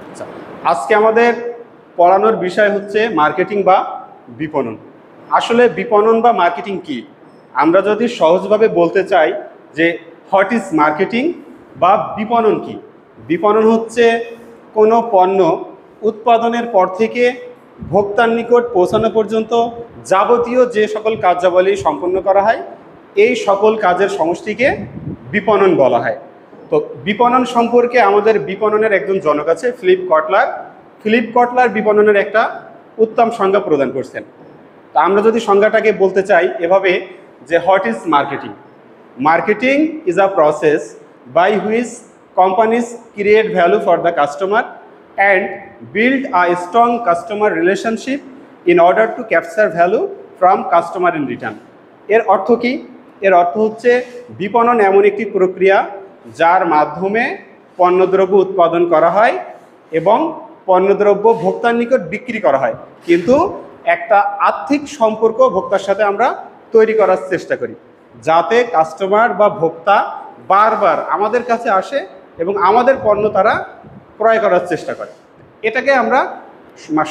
আচ্ছা, আজকে আমাদের পড়ানোর বিষয় হচ্ছে মার্কেটিং বা বিপণন। আসলে বিপণন বা মার্কেটিং কি? আমরা যদি সহজভাবে বলতে চাই যে হোয়াট ইজ মার্কেটিং বা বিপণন কি? বিপণন হচ্ছে কোনো পণ্য উৎপাদনের পর থেকে ভোক্তার নিকট পৌঁছানো পর্যন্ত যাবতীয় যে সকল কার্যাবলী সম্পন্ন করা হয়, এই সকল কাজের সমষ্টিকে বিপণন বলা হয়। তো বিপণন সম্পর্কে আমাদের বিপণনের একজন জনক আছে ফিলিপ কটলার। ফিলিপ কটলার বিপণনের একটা উত্তম সংজ্ঞা প্রদান করছেন। তা আমরা যদি সংজ্ঞাটাকে বলতে চাই এভাবে যে what is marketing? Marketing is a process by which companies create value for the customer and build a strong customer relationship in order to capture value from customer in return. এর অর্থ কি? এর অর্থ হচ্ছে বিপণন এমন একটি প্রক্রিয়া যার মাধ্যমে পণ্যদ্রব্য উৎপাদন করা হয় এবং পণ্যদ্রব্য ভোক্তার নিকট বিক্রি করা হয়, কিন্তু একটা আর্থিক সম্পর্ক ভোক্তার সাথে আমরা তৈরি করার চেষ্টা করি, যাতে কাস্টমার বা ভোক্তা বারবার আমাদের কাছে আসে এবং আমাদের পণ্য তারা ক্রয় করার চেষ্টা করে। এটাকে আমরা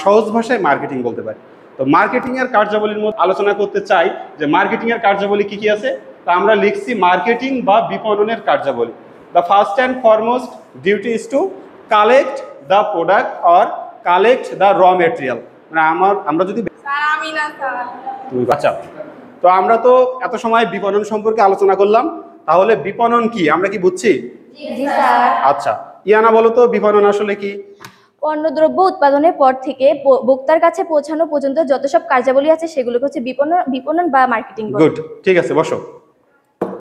সহজ ভাষায় মার্কেটিং বলতে পারি। তো মার্কেটিংয়ের কার্যাবলীর মধ্যে আলোচনা করতে চাই যে মার্কেটিংয়ের কার্যাবলী কী কী আছে। তা আমরা লিখছি মার্কেটিং বা বিপণনের কার্যাবলী। The first and foremost duty is to collect the product or collect the র মেটেরিয়াল। মানে আমরা যদি আচ্ছা, তো আমরা তো এত সময় বিপণন সম্পর্কে আলোচনা করলাম, তাহলে বিপণন কি আমরা কি বুঝছি? আচ্ছা, ইয়ানা বলো তো বিপণন আসলে কি? পণ্যদ্রব্য উৎপাদনের পর থেকে ভোক্তার কাছে পৌঁছানো পর্যন্ত যত সব কার্যাবলী আছে সেগুলোকে হচ্ছে বিপণন বা মার্কেটিং। গুড, ঠিক আছে, বসো।